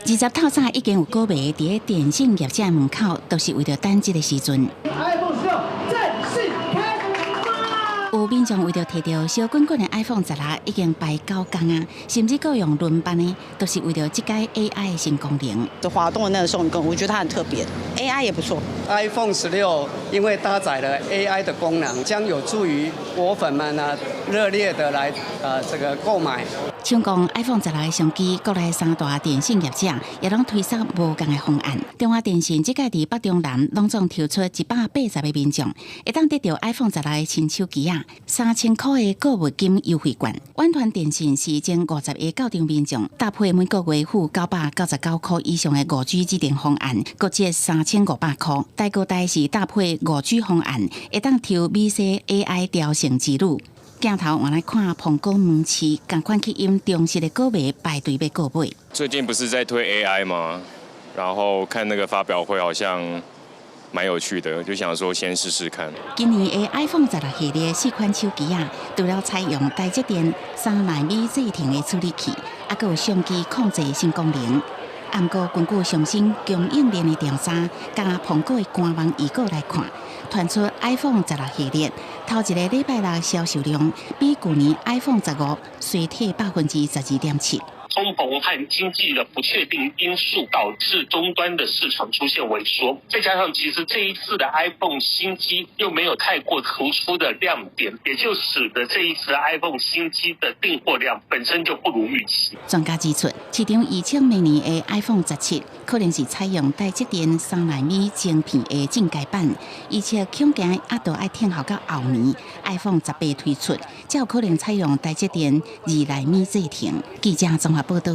20套餐已经有购卖，伫咧电信业者门口，都是为着等这个时阵。iPhone 16正式开卖。有民众为着摕到小滚滚的 iPhone 16，已经排9工啊，甚至够用轮班的，都是为着这届 AI 的新功能。就滑动的那个手工，我觉得它很特别 ，AI 也不错。iPhone 16因为搭载了 AI 的功能，将有助于果粉们呢热烈的来这个购买。抢攻 iPhone 16的相机，国内3大电信业者也拢推出无共的方案。中华电信这届伫北中南拢总抽出180个民众，会当得到 iPhone 16的新手机啊，3000块的购物金优惠券。远传电信是前50个到场民众，搭配每个月付999块以上的5G 智能方案，各折3500块。台国台是搭配5G 方案，会当抽美式 AI 雕成之路。镜头换来看苹果门市，赶快去因忠实的购买排队要购买。最近不是在推 AI 吗？然后看那个发表会好像蛮有趣的，就想说先试试看。今年的 iPhone 16系列4款手机啊，除了采用台积电3纳米制程的处理器，还有相机控制新功能。不过，根据上新供应链的调查，加苹果的官网预告来看，传出 iPhone 16系列头一个礼拜六销售量比去年 iPhone 15衰退12.7%。通膨和经济的不确定因素导致终端的市场出现萎缩，再加上其实这一次的 iPhone 新机又没有太过突出的亮点，也就使得这一次 iPhone 新机的订货量本身就不如预期。专家指出，市场预测明年的 iPhone 17可能是采用台积电3纳米晶片的进阶版，而且恐惊还要等候到后年 iPhone 18推出，才有可能采用台积电2纳米制程。记者综合报道。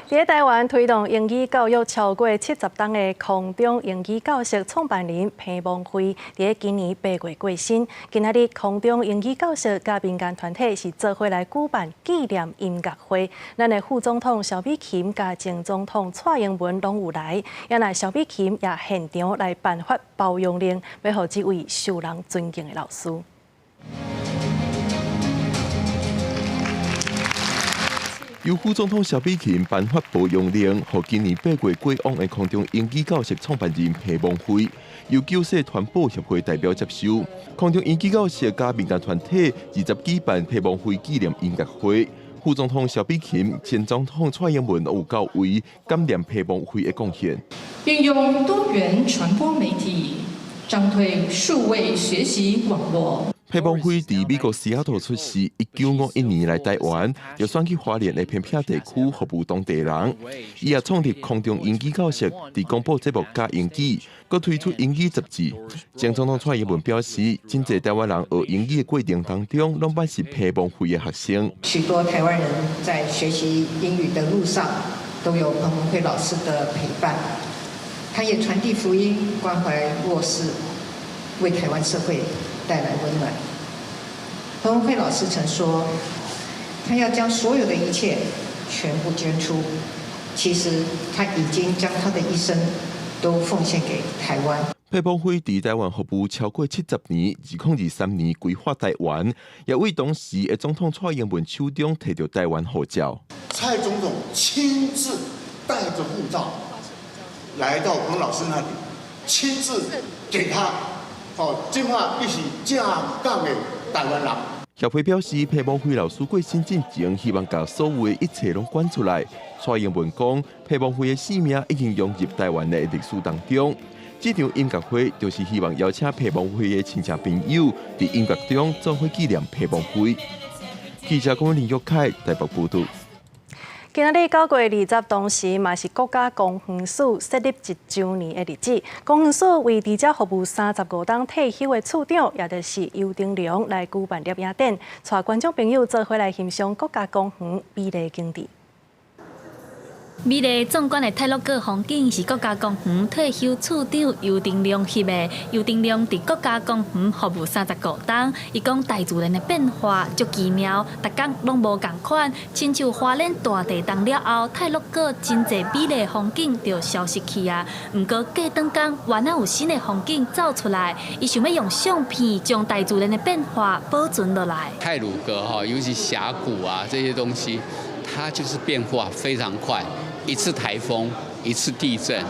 在台湾推动英语教育超过70档的空中英语教室创办人彭蒙辉，在今年8月过身。今仔日空中英语教室甲民间团体是做伙来举办纪念音乐会。咱的副总统萧美琴甲前总统蔡英文拢有来，也来萧美琴也现场来颁发褒扬令，要予这位受人尊敬的老师。由副总统萧美琴颁发褒扬令，予今年8月过往的空中英语教室创办人彭蒙辉，由旧社团保协会代表接受。空中英语教室甲民间团体20举办彭蒙辉纪念音乐会，副总统萧美琴、前总统蔡英文有到位感念培帮会的贡献，并用多元传播媒体张推数位学习网络。培帮会伫美国西雅图出世，1951年来台湾，又选去花莲的偏僻地区服务当地人。伊也创立空中英语教室，伫广播节目教英语，佮推出英语杂志。前总统蔡英文表示，真侪台湾人学英语的过程当中，拢捌是培帮会的学生。许多台湾人在学习英语的路上，都有彭文惠老师的陪伴。他也传递福音，关怀弱势，为台湾社会带来温暖。彭文惠老师曾说，他要将所有的一切全部捐出。其实他已经将他的一生都奉献给台湾。培帮会伫台湾服务超过70年，2023年规划台湾，也为当时的总统蔡英文手中摕到台湾护照。蔡总统亲自带着护照来到彭老师那里，亲自给他。这话你是正港的台湾人。协会表示，培帮会老师过身进前，希望把所有的一切拢管出来。蔡英文讲，培帮会的使命已经融入台湾的历史当中。这场音乐会就是希望邀请培帮会的亲戚朋友，伫音乐中做伙纪念培帮会。记者讲林玉凯台北报道。今日9月20同时，嘛是国家公园署设立1周年的日子。公园署为伫遮服务35档退休的处长，也就是尤丁良来举办摄影展，带观众朋友做伙来欣赏国家公园美丽景致。美丽壮观的泰鲁阁风景是国家公园退休处长尤丁良翕的。尤丁良伫国家公园服务35档，伊讲大自然的变化足奇妙，逐工拢无共款。亲像花莲大地震了后，泰鲁阁真侪美丽风景就消失去啊。毋过过长工，原来有新的风景走出来，伊想要用相片将大自然的变化保存落来。太鲁阁尤其峡谷啊这些东西，它就是变化非常快。一次台风，一次地震，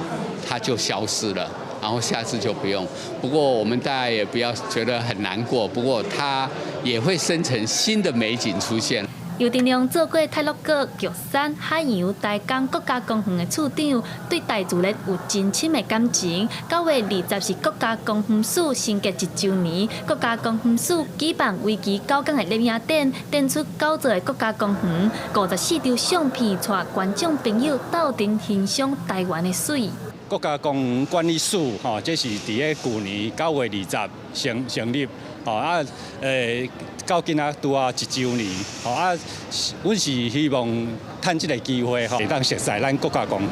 它就消失了，然后下次就不用。不过我们大家也不要觉得很难过，不过它也会生成新的美景出现。尤丁良做过泰鲁阁、玉山、海洋、大港国家公园的处长，对大自然有真深的感情。9月20是国家公园署成立1周年，国家公园署举办为期9天的摄影展，展出9座的国家公园，54张相片，带观众朋友斗阵欣赏台湾的水。国家公园管理署这是伫个去年9月20成立，到今仔拄啊1周年，阮是希望趁这个机会会当熟悉咱国家公园。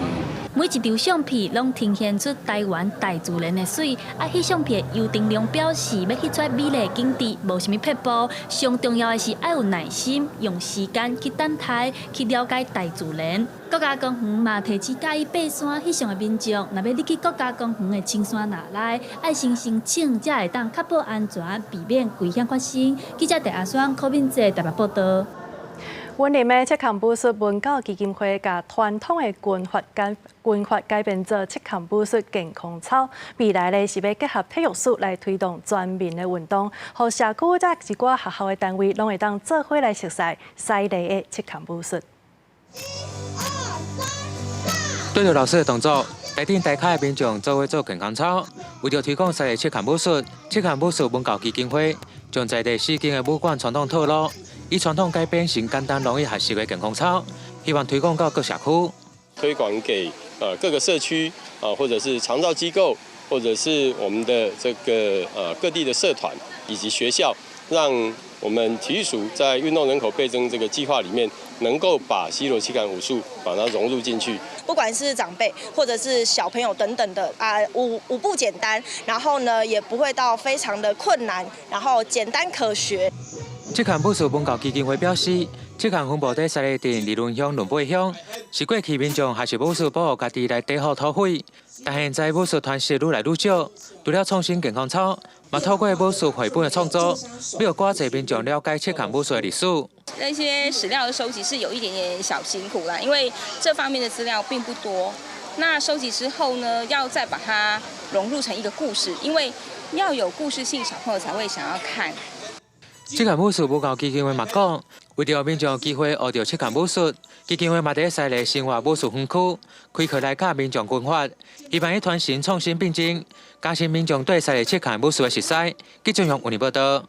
每一张相片拢呈现出台湾大自然的水。翕相片的尤丁良表示，要翕出美丽景致，无啥物撇步，上重要的是要有耐心，用时间去等待，去了解大自然。国家公园嘛提醒介意爬山翕相的民众，若要入去国家公园的青山那内，要先申请，才会当确保安全，避免危险发生。记者陈阿双、柯敏哲台北报道。云林的赤坎步术文教基金会把传统的军法改变做赤坎步术健康操，未来呢是要结合体育术来推动全民的运动，和社区再一寡学校的单位拢会当做伙来熟悉犀利的赤坎步术。对着老师的动作，来顶台下的民众做伙做健康操，为着推广犀利赤坎步术，赤坎步术文教基金会将在地4间的武馆传统套路，以传统改编成简单容易学习的健康操，希望推广到各社区，推广给各个社区或者是长照机构，或者是我们的这个各地的社团以及学校，让我们体育署在运动人口倍增这个计划里面，能够把西罗旗杆武术把它融入进去。不管是长辈或者是小朋友等等的舞步简单，然后呢也不会到非常的困难，然后简单可学。赤坎步术文教基金会表示，赤坎分布在沙里镇、梨仑乡、仑背乡，是过去民众学习武术保护家己来地好土匪。但现在武术团式愈来愈少，除了创新健康操，嘛透过武术绘本的创作，要寡济民众了解赤坎武术的历史。那些史料的收集是有一点点小辛苦啦，因为这方面的资料并不多。那收集之后呢，要再把它融入成一个故事，因为要有故事性，小朋友才会想要看。赤坎武术文教基金会嘛讲，为着民众有机会学到七项武术，基金会嘛在西丽生活武术分区开课来教民众军法，希望以传承创新并进，加深民众对西丽七项武术的熟悉。记者用为你报道。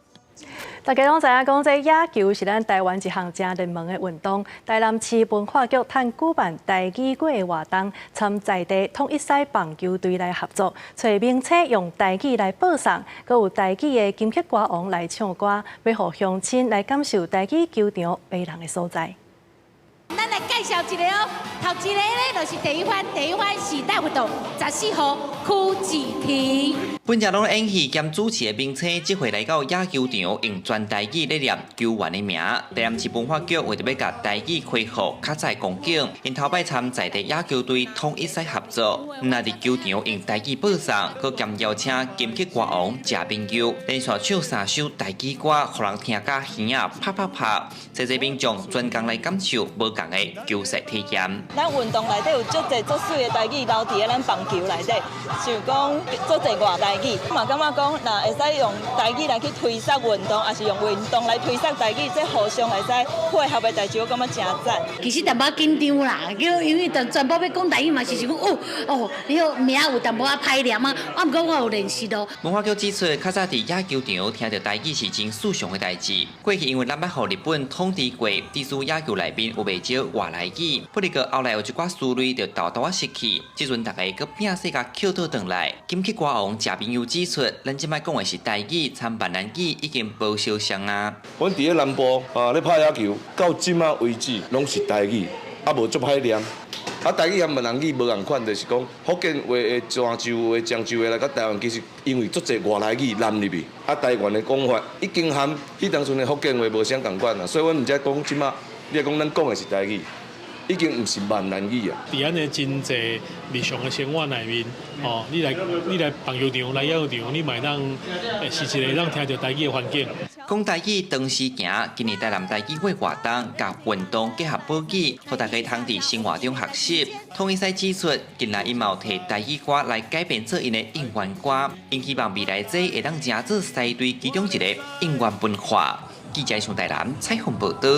大家拢知影讲，这野球是咱台湾一项真热门的运动。台南市文化局趁举办台语月活动，参在地统一狮棒球队来合作，找名册用台语来播送，佮有台语的金曲歌王来唱歌，要互乡亲来感受台语球场迷人的所在。咱来介绍一个哦，头一个咧就是第一番时代活动，14号区志庭。本节拢演戏兼主持的名册，这回来到野球场用全台语来念球员的名。台南市文化局为着要甲台语开放较早公景，因头摆参在地野球队统一赛合作，那伫球场用台语播送，佮兼邀请金曲歌王谢明佑连续唱3首台语歌，互人听甲耳啊啪啪啪。这民众专工来感受无共的球赛体验。咱运动内底有足侪足水的台语留伫咧咱棒球内底，像讲足侪外台语，嘛感觉讲，若会使用台语来去推广运动，还是用运动来推广台语，这互相会使配合的代志，我感觉真赞。其实淡薄紧张啦，因为全部要讲台语嘛，是想讲你个名有淡薄仔歹念啊，毋过我有练习咯。文化局指出，较早伫野球场听到台语是真世常的代志。过去因为咱捌互日本统治过，致使野球内面有袂少外来语，不过后来有一寡思虑就豆豆失去。即阵大家搁拼死甲捡倒转来。金曲歌王谢明佑指出，咱即摆讲的是台语，参闽南语已经无相像啊。阮伫咧南部咧拍野球，到即马为止拢是台语，无足歹念。台语和闽南语无共款，就是讲福建话的泉州话、漳州话来到台湾，其实因为足侪外来语揽入去，台湾的讲法已经和迄当阵的福建话无相共款啦，所以阮毋才讲即马，你讲咱讲的是台语。已经唔是闽南语啊！伫咱的真济日常的生活内面，你来棒球场、来野球场，你买当是一个让听到台语的环境。讲台语当时行，今年台南台语会活动，甲运动结合保语，互大家通伫生活中学习。统一赛指出，近来因嘛有摕台语歌来改编做因的应援歌，因希望未来这会当成做西队其中一个应援文化。记者从台南采访报道。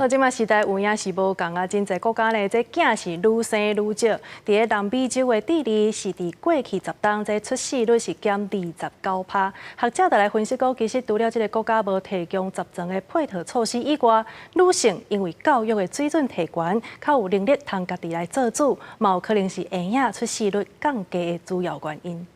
即马时代有影是无共啊，真侪国家呢，这囝是愈生愈少。伫咧南美洲的智利是伫过去10当，这出生率是减29%。学者就来分析讲，其实除了这个国家无提供十全的配套措施以外，女性因为教育的水准提悬，较有能力通家己来做主，嘛有可能是婴仔出生率降低的主要原因。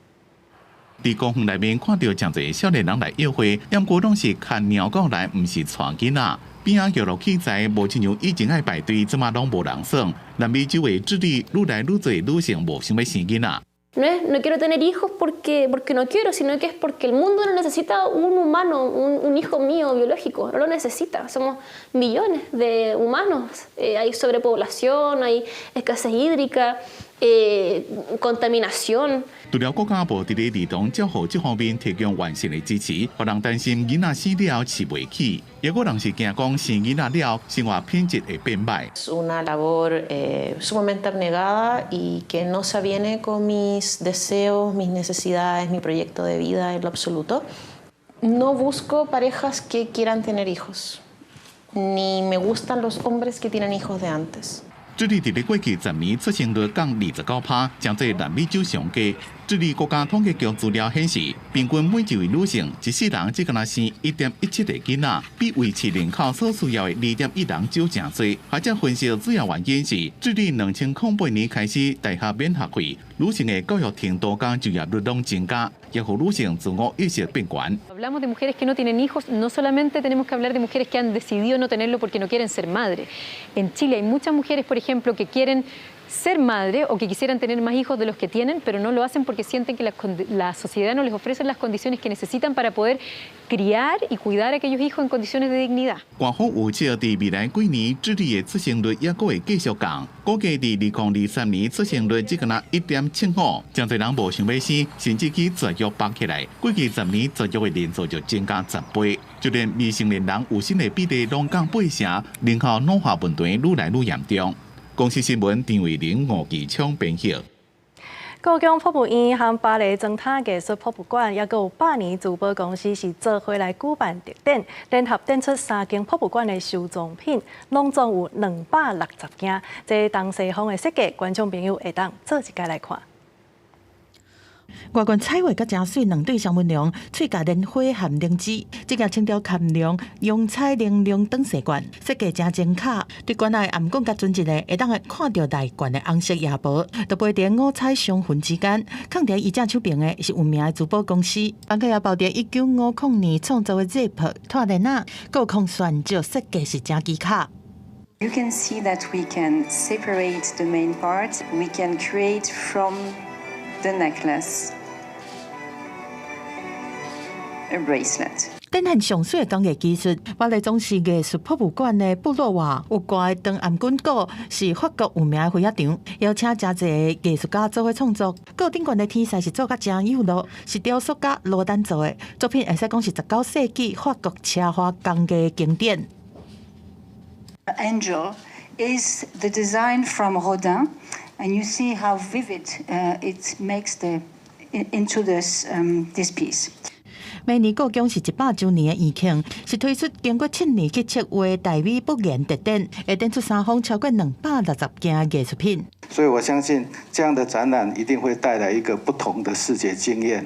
伫公园内面看到真侪少年人来约会，不过拢是牵猫狗来，毋是带囡仔。边仔游乐器材无亲像以前爱排队，即马拢无人算。南美洲的智利愈来愈多女性无想要生囡仔。No quiero tener hijos porque no quiero, sino que es porque el mundo no necesita un humano, un hijo mío biológico, no lo necesita. Somos millones de humanos, hay sobrepoblación, hay escasez hídrica, contaminación. 除了国家部伫咧儿童照护这方面提供完善的支持，互人担心囡仔生了饲袂起，也有人是惊讲生囡仔了生活品质会变歹。Es una labor sumamente abnegada y que no se aviene con mis deseos, mis necesidades, mi proyecto de vida en lo absoluto. No busco parejas que quieran tener hijos, ni me gustan los hombres que tienen hijos de antes. 智利伫咧过去10年出生率降29%，将在南美洲上低。智利国家统计局资料显示，平均每一位女性一世人只敢若生1.17个囡仔，比维持人口所需要的2.1人少真多。学者分析主要原因是，智利2008年开始大学免学费，女性的教育程度甲就业率拢增加，也互女性自我意识变悬。Hablamos de mujeres que no tienen hijos, no solamente tenemos que hablar de mujeres que han decidido no tenerlo porque no quieren ser madres. En Chile hay muchas mujeres, por ejemplo, que quieren ser madre o que quisieran tener más hijos de los que tienen, pero no lo hacen porque sienten que la sociedad no les ofrece las condiciones que necesitan para poder criar y cuidar a aquellos hijos en condiciones de dignidad. 官方预测，伫未来几年，智利的出生率也会继续降，估计伫2023年出生率只敢若1.75，真侪人无想要生，甚至去绝育绑起来，过去10年绝育的人数就增加10倍，就连未成年人有生的比例拢降8成，人口老化问题愈来愈严重。公司新闻张伟玲、吴其昌编辑。高雄瀑布院和巴黎装塔艺术博物馆，也有百年珠宝公司是做伙来举办特展，联合展出3间博物馆的收藏品，拢总有260件。这东西方的设计，观众朋友会当做一家来看。 外观彩绘甲真水，两对双纹龙，喙甲莲花含灵芝，这件青条坎龙，用彩玲珑灯饰罐，设计真精巧。对馆内暗管甲准一个，会当看到内罐的红色夜袍，就飞伫五彩相混之间。放伫伊正手边的是有名的珠宝公司，房客也包伫1950年创造的 Zip 拖链仔，有空选就设计是真技巧。 You can see that we can separate the main part. We can create from the necklace a bracelet. 展现上水的工艺技术，巴黎总是艺术博物馆的部落画有挂的长暗滚鼓，是法国有名的会场，邀请真侪艺术家做伙创作。个顶悬的天使是做甲真有路，是雕塑家罗丹做的作品，会使讲是19世纪法国车花工艺经典。 Angel is the design from Rodin, and you see how vivid it makes into this piece. 每年故宫是100周年的延庆，是推出经过7年去策划大美不言特展，会展出3方超过260件艺术品。所以我相信这样的展览一定会带来一个不同的视觉经验，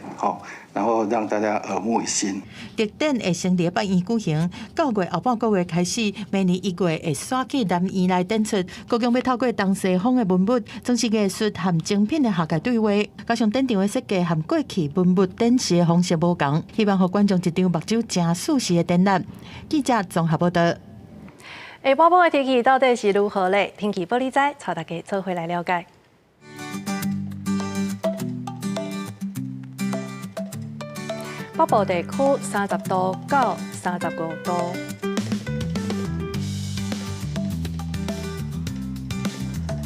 然后让大家耳目一新。特展会先伫北院举行，9月后半个月开始，明年1月会刷去南院来展出。故宫要透过东西方的文物、装饰艺术和精品的下界对话，加上展场的设计和过去文物展示的方式无同，希望互观众一场目睭真舒适的展览。记者综合报道。下晡晡的天气到底是如何呢？天气玻璃仔带大家做回来了解。北部地区30度到35度，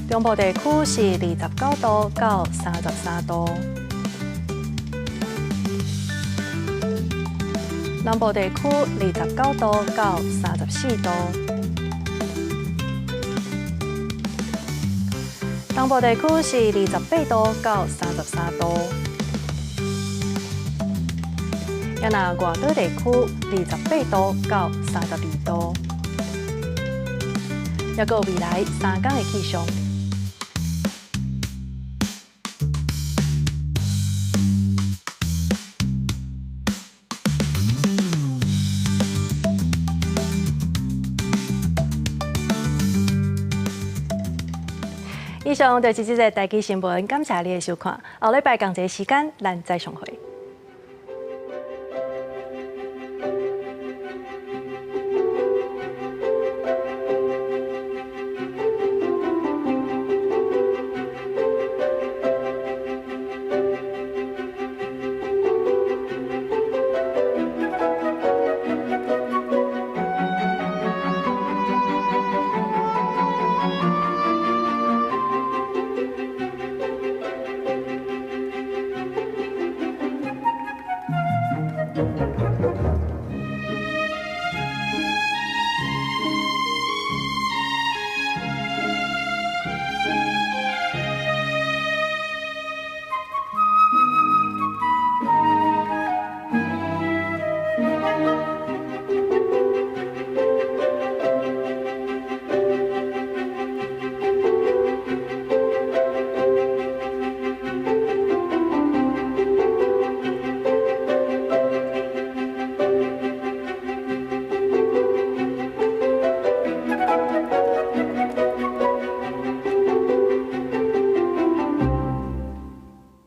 中部地区是29度到33度，南部地区29度到34度。 东部地区是28度到33度，也那外岛地区28度到32度，也有未来3天的气象。以上就是这个台记新闻，感谢你的收看。下礼拜同一时间，咱再相会。